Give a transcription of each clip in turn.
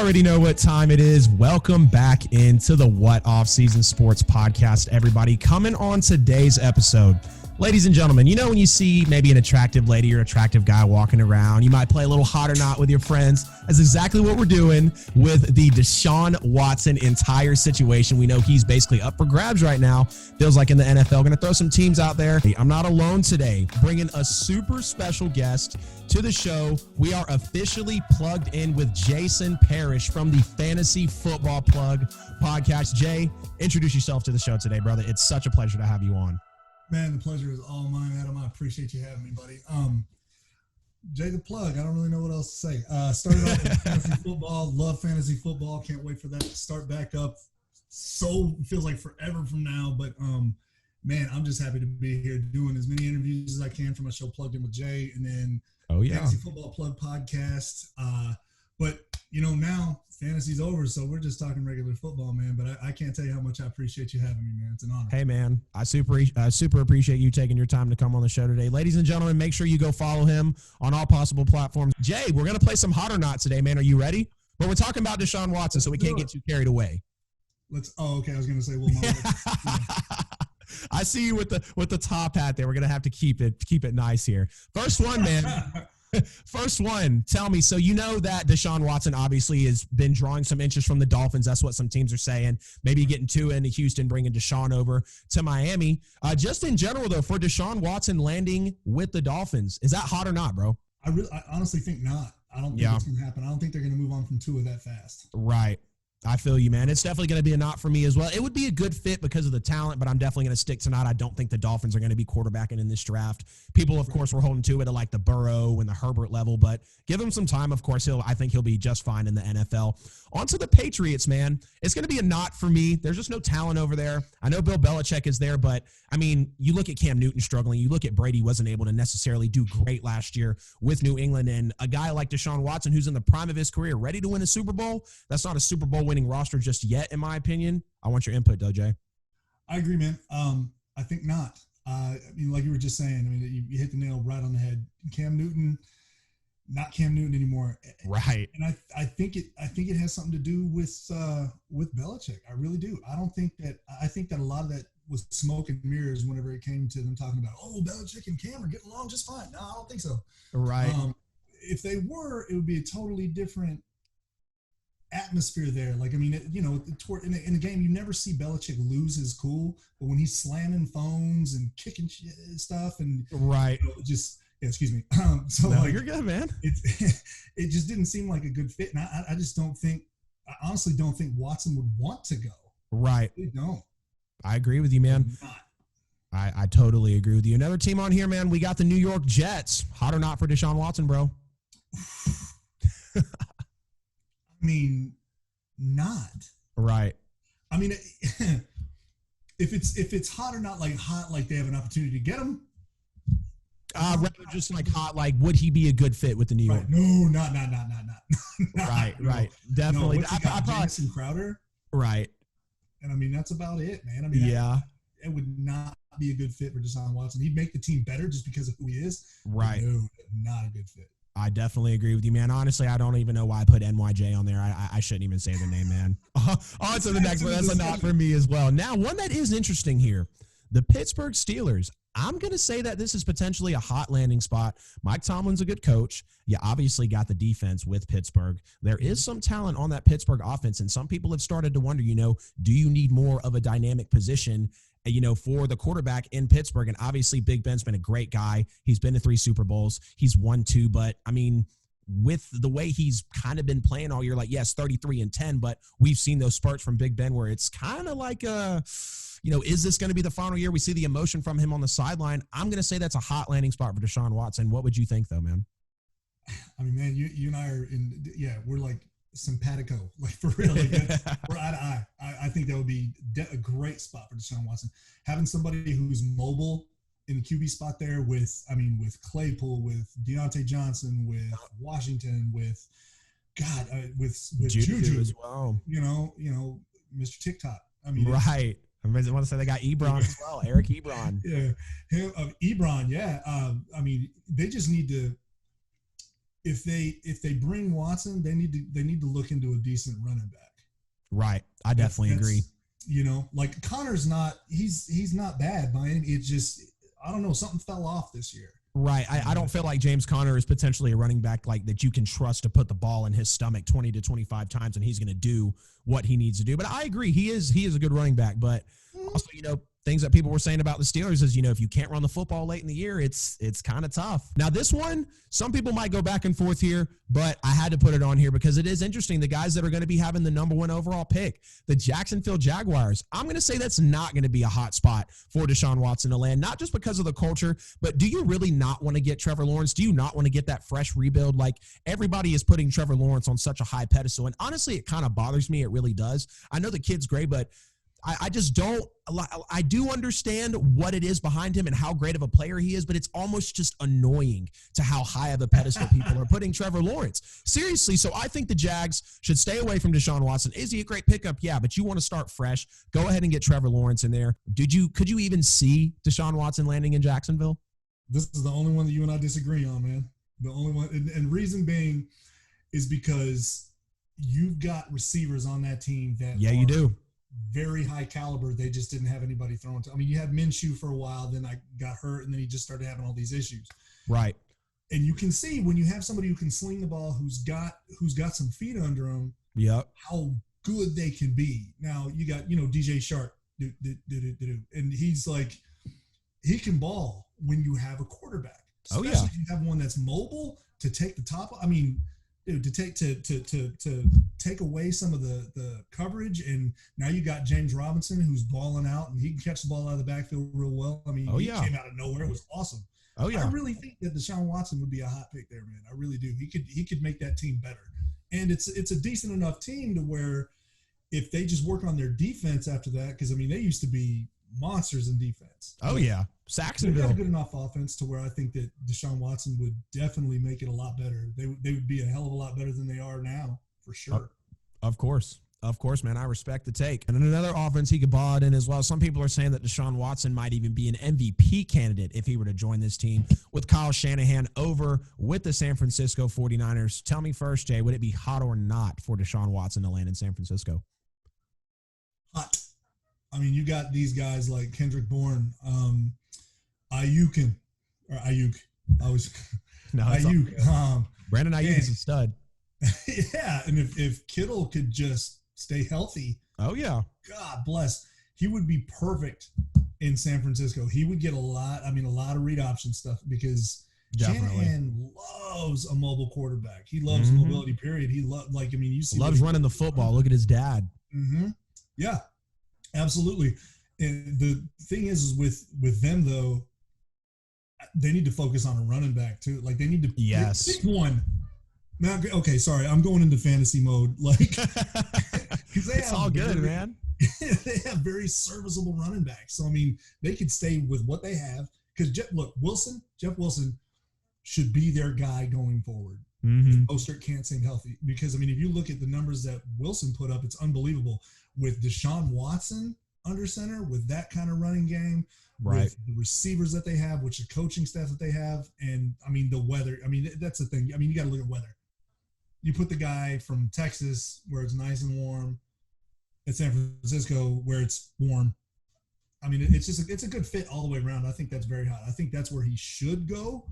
already know what time it is. Welcome back into the What Offseason Sports Podcast, everybody. Coming on today's episode, ladies and gentlemen, you know when you see maybe an attractive lady or attractive guy walking around, you might play a little hot or not with your friends. That's exactly what we're doing with the Deshaun Watson entire situation. We know he's basically up for grabs right now. Feels like in the NFL. Going to throw some teams out there. I'm not alone today. Bringing a super special guest to the show. We are officially plugged in with Jason Parrish from the Fantasy Football Plug podcast. Jay, introduce yourself to the show today, brother. It's such a pleasure to have you on. Man, the pleasure is all mine, Adam. I appreciate you having me, buddy. Jay the Plug, I don't really know what else to say. Started off with fantasy football, love fantasy football. Can't wait for that to start back up. So feels like forever from now, but man, I'm just happy to be here doing as many interviews as I can for my show Plugged In with Jay, and then Fantasy Football Plug podcast. But now fantasy's over, so we're just talking regular football, man. But I can't tell you how much I appreciate you having me, man. It's an honor. Hey, man, I super appreciate you taking your time to come on the show today. Ladies and gentlemen, make sure you go follow him on all possible platforms. Jay, we're going to play some hot or not today, man. Are you ready? But we're talking about Deshaun Watson, so we can't get too carried away. Okay. I was going to say, well, I see you with the top hat there. We're going to have to keep it nice here. First one, man. First one, tell me, so you know that Deshaun Watson obviously has been drawing some interest from the Dolphins. That's what some teams are saying. Maybe getting Tua into Houston, bringing Deshaun over to Miami. Just in general, though, for Deshaun Watson landing with the Dolphins, is that hot or not, bro? I honestly think not. I don't think it's going to happen. I don't think they're going to move on from Tua that fast. Right. I feel you, man. It's definitely going to be a not for me as well. It would be a good fit because of the talent, but I'm definitely going to stick to not. I don't think the Dolphins are going to be quarterbacking in this draft. People, of course, were holding to it at like the Burrow and the Herbert level, but give him some time. Of course, I think he'll be just fine in the NFL. On to the Patriots, man. It's going to be a not for me. There's just no talent over there. I know Bill Belichick is there, but I mean, you look at Cam Newton struggling. You look at Brady wasn't able to necessarily do great last year with New England, and a guy like Deshaun Watson, who's in the prime of his career, ready to win a Super Bowl. That's not a Super Bowl winning roster just yet, in my opinion. I want your input, though, Jay. I agree, man. I think not. I mean, like you were just saying, I mean, you hit the nail right on the head. Cam Newton, not Cam Newton anymore. Right. And I think it has something to do with Belichick. I really do. I think that a lot of that was smoke and mirrors whenever it came to them talking about, Belichick and Cam are getting along just fine. No, I don't think so. Right. If they were, it would be a totally different atmosphere there. Like, I mean, in the game, you never see Belichick lose his cool, but when he's slamming phones and kicking stuff and right, excuse me. No, you're good, man. It just didn't seem like a good fit, and I honestly don't think Watson would want to go. Right. They don't. I agree with you, man. I totally agree with you. Another team on here, man. We got the New York Jets. Hot or not for Deshaun Watson, bro? I mean, not. Right. I mean, if it's hot or not, like hot, like they have an opportunity to get him. Rather just like hot, like would he be a good fit with the New York? Right. No, not. Right. Definitely. No, I Jamison Crowder. Right. And I mean, that's about it, man. I mean, it would not be a good fit for Deshaun Watson. He'd make the team better just because of who he is. Right. No, not a good fit. I definitely agree with you, man. Honestly, I don't even know why I put NYJ on there. I shouldn't even say the name, man. On to the next one. That's a not for me as well. Now, one that is interesting here, the Pittsburgh Steelers. I'm going to say that this is potentially a hot landing spot. Mike Tomlin's a good coach. You obviously got the defense with Pittsburgh. There is some talent on that Pittsburgh offense, and some people have started to wonder, do you need more of a dynamic position, for the quarterback in Pittsburgh? And obviously Big Ben's been a great guy. He's been to 3 Super Bowls. He's won 2, but I mean, with the way he's kind of been playing all year, like, yes, 33-10, but we've seen those spurts from Big Ben where it's kind of like is this going to be the final year? We see the emotion from him on the sideline. I'm going to say that's a hot landing spot for Deshaun Watson. What would you think, though, man? I mean, man, you and I are we're like simpatico, like for real. Like we're eye to eye. I think that would be a great spot for Deshaun Watson. Having somebody who's mobile in the QB spot there with Claypool, with Deontay Johnson, with Washington, with Juju as well. Mr. TikTok. I mean, right. I want to say they got Ebron as well, Eric Ebron. Yeah, Ebron. Yeah. I mean, they just need to. if they bring Watson, they need to look into a decent running back. Right. I definitely agree. You know, like Connor's he's not bad by any. It's just, I don't know, something fell off this year. Right. I don't feel like James Conner is potentially a running back like that you can trust to put the ball in his stomach 20 to 25 times and he's going to do what he needs to do. But I agree. He is a good running back. But also, you know, things that people were saying about the Steelers is, you know, if you can't run the football late in the year, it's kind of tough. Now, this one, some people might go back and forth here, but I had to put it on here because it is interesting. The guys that are going to be having the number 1 overall pick, the Jacksonville Jaguars, I'm going to say that's not going to be a hot spot for Deshaun Watson to land, not just because of the culture, but do you really not want to get Trevor Lawrence? Do you not want to get that fresh rebuild? Like, everybody is putting Trevor Lawrence on such a high pedestal, and honestly, it kind of bothers me. It really does. I know the kid's great, but I just don't. I do understand what it is behind him and how great of a player he is, but it's almost just annoying to how high of a pedestal people are putting Trevor Lawrence. Seriously, so I think the Jags should stay away from Deshaun Watson. Is he a great pickup? Yeah, but you want to start fresh. Go ahead and get Trevor Lawrence in there. Could you even see Deshaun Watson landing in Jacksonville? This is the only one that you and I disagree on, man. The only one, and reason being is because you've got receivers on that team that you do. Very high caliber. They just didn't have anybody throwing to. I mean, you had Minshew for a while, then I got hurt, and then he just started having all these issues. Right. And you can see when you have somebody who can sling the ball, who's got some feet under him, yep, how good they can be. Now you got, you know, DJ Shark, and he's like, he can ball when you have a quarterback. Especially if you have one that's mobile to take the top. I mean, dude, to take away some of the coverage, and now you got James Robinson who's balling out, and he can catch the ball out of the backfield real well. I mean, he came out of nowhere. It was awesome. I really think that Deshaun Watson would be a hot pick there, man. I really do. He could make that team better, and it's a decent enough team to where if they just work on their defense after that, because I mean they used to be monsters in defense. Saxonville. They got a good enough offense to where I think that Deshaun Watson would definitely make it a lot better. They would be a hell of a lot better than they are now, for sure. Of course, man. I respect the take. And another offense he could ball it in as well. Some people are saying that Deshaun Watson might even be an MVP candidate if he were to join this team with Kyle Shanahan over with the San Francisco 49ers. Tell me first, Jay, would it be hot or not for Deshaun Watson to land in San Francisco? Hot. I mean, you got these guys like Kendrick Bourne, Ayuk. Brandon Ayuk is a stud. Yeah, and if Kittle could just stay healthy, God bless, he would be perfect in San Francisco. He would get a lot of read option stuff because Shanahan loves a mobile quarterback. He loves mobility, period. He loves running the football. Look at his dad. Mm-hmm. Yeah, absolutely. And the thing is with them though, they need to focus on a running back too. Like they need to pick one. Now, okay, sorry, I'm going into fantasy mode. Like, because it's all good, man. They have very serviceable running backs. So I mean, they could stay with what they have. Because Jeff Wilson should be their guy going forward. Mostert can't stay healthy because I mean, if you look at the numbers that Wilson put up, it's unbelievable. With Deshaun Watson under center, with that kind of running game, with the receivers that they have, which the coaching staff that they have, and I mean the weather. I mean that's the thing. I mean you got to look at weather. You put the guy from Texas where it's nice and warm, at San Francisco where it's warm. I mean it's a good fit all the way around. I think that's very hot. I think that's where he should go.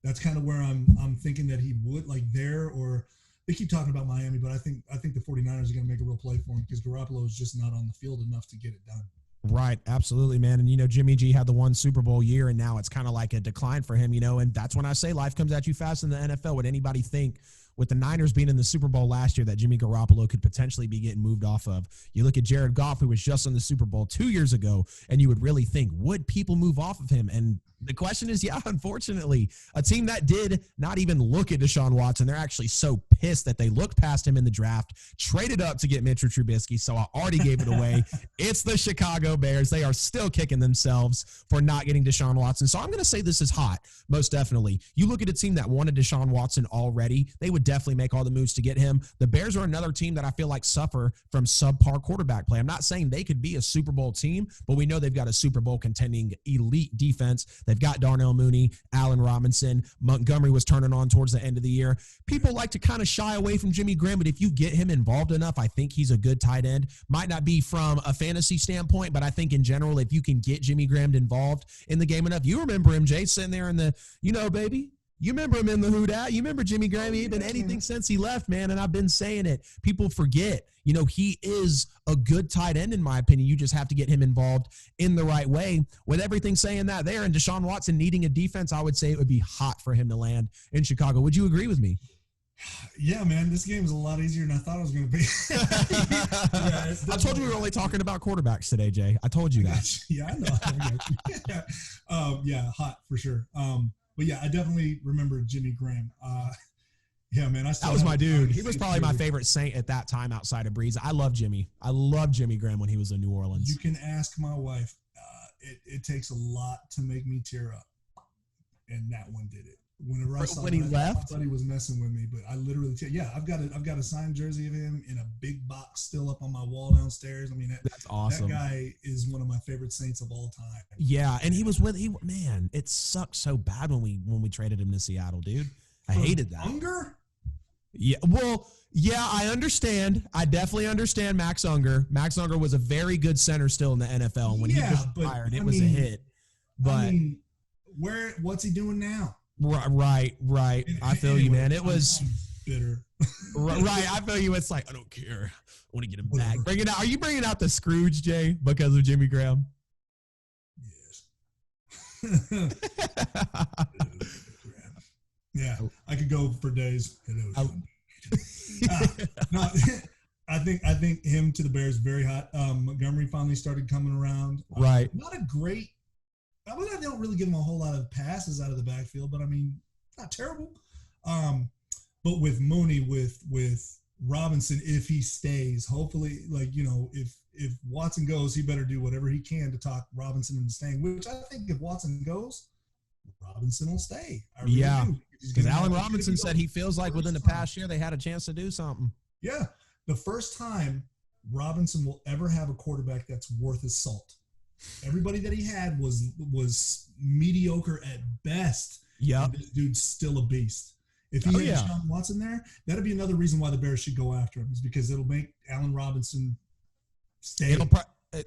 That's kind of where I'm thinking that he would, like there, or they keep talking about Miami, but I think the 49ers are going to make a real play for him because Garoppolo is just not on the field enough to get it done. Right. Absolutely, man. And, you know, Jimmy G had the one Super Bowl year, and now it's kind of like a decline for him, you know, and that's when I say life comes at you fast in the NFL. Would anybody think with the Niners being in the Super Bowl last year that Jimmy Garoppolo could potentially be getting moved off of? You look at Jared Goff, who was just in the Super Bowl 2 years ago, and you would really think, would people move off of him? And the question is, unfortunately, a team that did not even look at Deshaun Watson, they're actually so pissed that they looked past him in the draft, traded up to get Mitchell Trubisky, so I already gave it away. It's the Chicago Bears. They are still kicking themselves for not getting Deshaun Watson. So I'm going to say this is hot, most definitely. You look at a team that wanted Deshaun Watson already, they would definitely make all the moves to get him. The Bears are another team that I feel like suffer from subpar quarterback play. I'm not saying they could be a Super Bowl team, but we know they've got a Super Bowl contending elite defense They've got Darnell Mooney, Allen Robinson. Montgomery was turning on towards the end of the year. People like to kind of shy away from Jimmy Graham, but if you get him involved enough, I think he's a good tight end. Might not be from a fantasy standpoint, but I think in general, if you can get Jimmy Graham involved in the game enough, you remember him, Jay, sitting there in the, baby. You remember him in the Who Dat? You remember Jimmy Graham? He ain't been anything since he left, man, and I've been saying it. People forget, he is a good tight end, in my opinion. You just have to get him involved in the right way. With everything saying that there, and Deshaun Watson needing a defense, I would say it would be hot for him to land in Chicago. Would you agree with me? Yeah, man, this game is a lot easier than I thought it was going to be. I told you we were only talking about quarterbacks today, Jay. I told you that. Yeah, I know. Yeah, hot for sure. But yeah, I definitely remember Jimmy Graham. Yeah, man, that was my dude. He was probably my favorite Saint at that time outside of Breeze. I love Jimmy. I love Jimmy Graham when he was in New Orleans. You can ask my wife. It takes a lot to make me tear up, and that one did it. Whenever I saw when he left, I thought he was messing with me, but I literally, I've got a signed jersey of him in a big box still up on my wall downstairs. I mean, that's awesome. That guy is one of my favorite Saints of all time. Yeah, and he was man, it sucked so bad when we traded him to Seattle, dude. I hated that. Unger? Yeah, well, yeah, I understand. I definitely understand Max Unger. Max Unger was a very good center still in the NFL. When he was fired, it was a hit. But what's he doing now? Right. I feel you, man. It was bitter. Right. I feel you. It's like, I don't care. I want to get him back. Are you bringing out the Scrooge, Jay, because of Jimmy Graham? Yes. Yeah, I could go for days. No, I think him to the Bears very hot. Montgomery finally started coming around. Right. Not a great. I don't really give him a whole lot of passes out of the backfield, but I mean, not terrible. But with Mooney, with Robinson, if he stays, hopefully, if Watson goes, he better do whatever he can to talk Robinson into staying. Which I think if Watson goes, Robinson will stay. Yeah, because Allen Robinson said he feels like within the past year they had a chance to do something. Yeah, the first time Robinson will ever have a quarterback that's worth his salt. Everybody that he had was mediocre at best. Yeah, this dude's still a beast. If he had Deshaun Watson there, that'd be another reason why the Bears should go after him, is because it'll make Allen Robinson stay.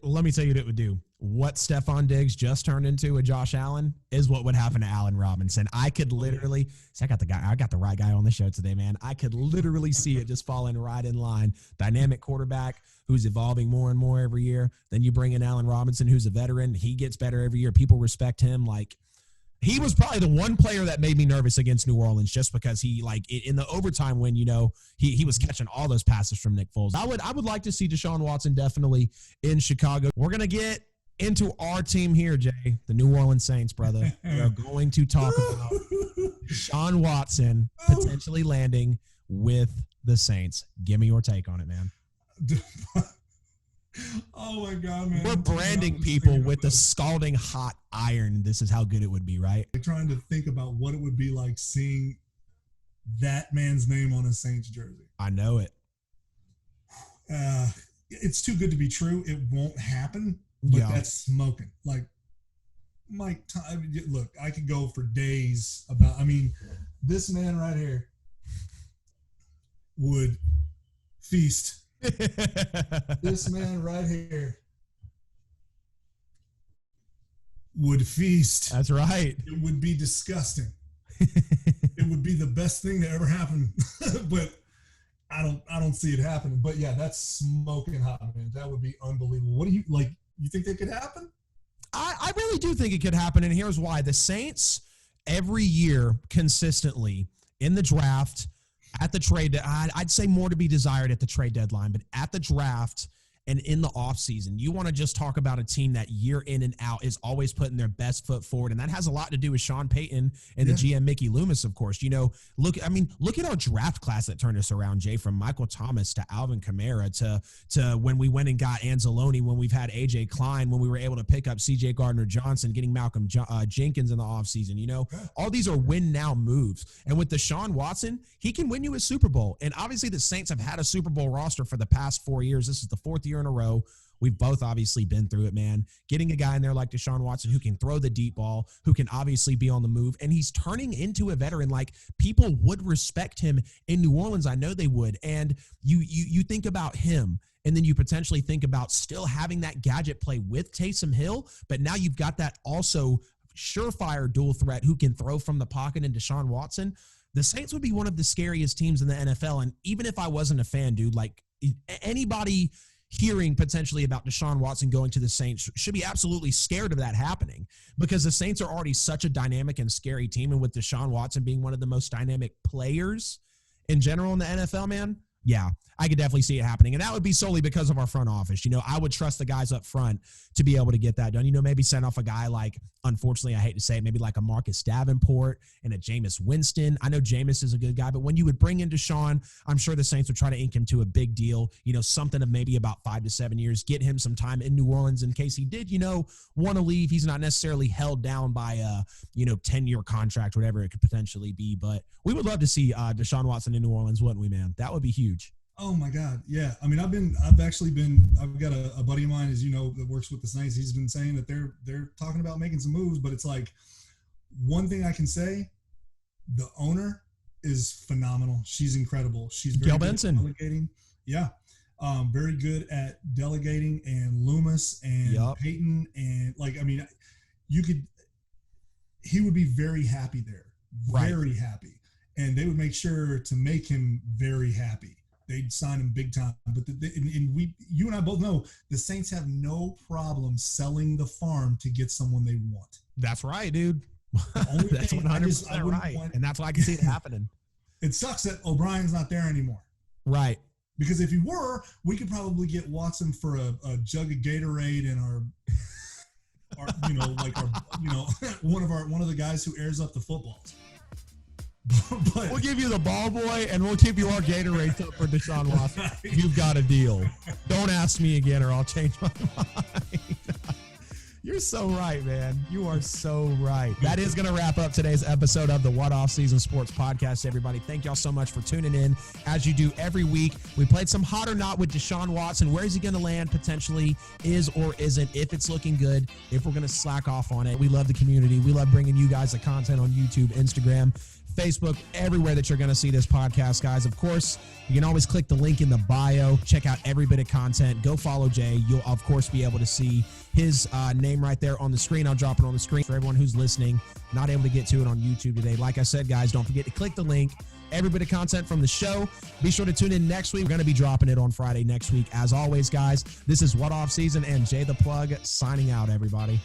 Let me tell you what it would do. What Stephon Diggs just turned into with Josh Allen is what would happen to Allen Robinson. I could literally I got the right guy on the show today, man. I could literally see it just falling right in line. Dynamic quarterback who's evolving more and more every year. Then you bring in Allen Robinson, who's a veteran. He gets better every year. People respect him. He was probably the one player that made me nervous against New Orleans, just because he, in the overtime win, he was catching all those passes from Nick Foles. I would like to see Deshaun Watson definitely in Chicago. We're going to get into our team here, Jay, the New Orleans Saints, brother. We are going to talk about Deshaun Watson potentially landing with the Saints. Give me your take on it, man. Oh my God, man. We're branding people with the scalding hot iron. This is how good it would be, right? I'm trying to think about what it would be like seeing that man's name on a Saints jersey. I know it. It's too good to be true. It won't happen, but that's smoking. Mike, look, I could go for days about, this man right here would feast. This man right here would feast. That's right. It would be disgusting. It would be the best thing that ever happened, but I don't see it happening. But yeah, that's smoking hot, man. That would be unbelievable. What do you like? You think that could happen? I really do think it could happen, and here's why. The Saints every year consistently in the draft, at the trade, I'd say more to be desired at the trade deadline, but at the draft and in the offseason, you want to just talk about a team that year in and out is always putting their best foot forward, and that has a lot to do with Sean Payton and the GM Mickey Loomis, of course. Look at our draft class that turned us around, Jay, from Michael Thomas to Alvin Kamara to when we went and got Anzalone, when we've had A.J. Klein, when we were able to pick up C.J. Gardner-Johnson, getting Malcolm Jenkins in the offseason. All these are win-now moves. And with Deshaun Watson, he can win you a Super Bowl. And obviously the Saints have had a Super Bowl roster for the past 4 years. This is the fourth year in a row We've both obviously been through it, man. Getting a guy in there like Deshaun Watson who can throw the deep ball, who can obviously be on the move, and he's turning into a veteran. Like, people would respect him in New Orleans. I know they would. And you think about him, and then you potentially think about still having that gadget play with Taysom Hill, but now you've got that also surefire dual threat who can throw from the pocket in Deshaun Watson. The Saints would be one of the scariest teams in the NFL. And even if I wasn't a fan, dude, like, anybody hearing potentially about Deshaun Watson going to the Saints should be absolutely scared of that happening, because the Saints are already such a dynamic and scary team. And with Deshaun Watson being one of the most dynamic players in general in the NFL, man, yeah, I could definitely see it happening. And that would be solely because of our front office. I would trust the guys up front to be able to get that done. Maybe send off a guy like, unfortunately, I hate to say it, maybe like a Marcus Davenport and a Jameis Winston. I know Jameis is a good guy, but when you would bring in Deshaun, I'm sure the Saints would try to ink him to a big deal, something of maybe about 5 to 7 years, get him some time in New Orleans in case he did, want to leave. He's not necessarily held down by a, 10-year contract, whatever it could potentially be. But we would love to see Deshaun Watson in New Orleans, wouldn't we, man? That would be huge. Oh my God. Yeah. I mean, I've got a buddy of mine, as you know, that works with the Saints. He's been saying that they're talking about making some moves, but it's like, one thing I can say, the owner is phenomenal. She's incredible. She's very good at delegating. Yeah. Very good at delegating, and Loomis and Peyton. And he would be very happy there. Very happy. And they would make sure to make him very happy. They'd sign him big time. But you and I both know the Saints have no problem selling the farm to get someone they want. That's right, dude. That's 100% right. And that's why I can see it happening. It sucks that O'Brien's not there anymore. Right. Because if he were, we could probably get Watson for a jug of Gatorade and one of the guys who airs up the footballs. But we'll give you the ball boy, and we'll give you our Gatorade for Deshaun Watson. You've got a deal. Don't ask me again, or I'll change my mind. You're so right, man. You are so right. That is going to wrap up today's episode of the What Offseason Sports Podcast, everybody. Thank y'all so much for tuning in, as you do every week. We played some hot or not with Deshaun Watson. Where is he going to land potentially, is or isn't, if it's looking good, if we're going to slack off on it. We love the community. We love bringing you guys the content on YouTube, Instagram, Facebook, everywhere that you're going to see this podcast, guys. Of course, you can always click the link in the bio. Check out every bit of content. Go follow Jay. You'll, of course, be able to see his name right there on the screen. I'll drop it on the screen for everyone who's listening, not able to get to it on YouTube today. Like I said, guys, don't forget to click the link. Every bit of content from the show. Be sure to tune in next week. We're going to be dropping it on Friday next week. As always, guys, this is What Offseason, and Jay the Plug signing out, everybody.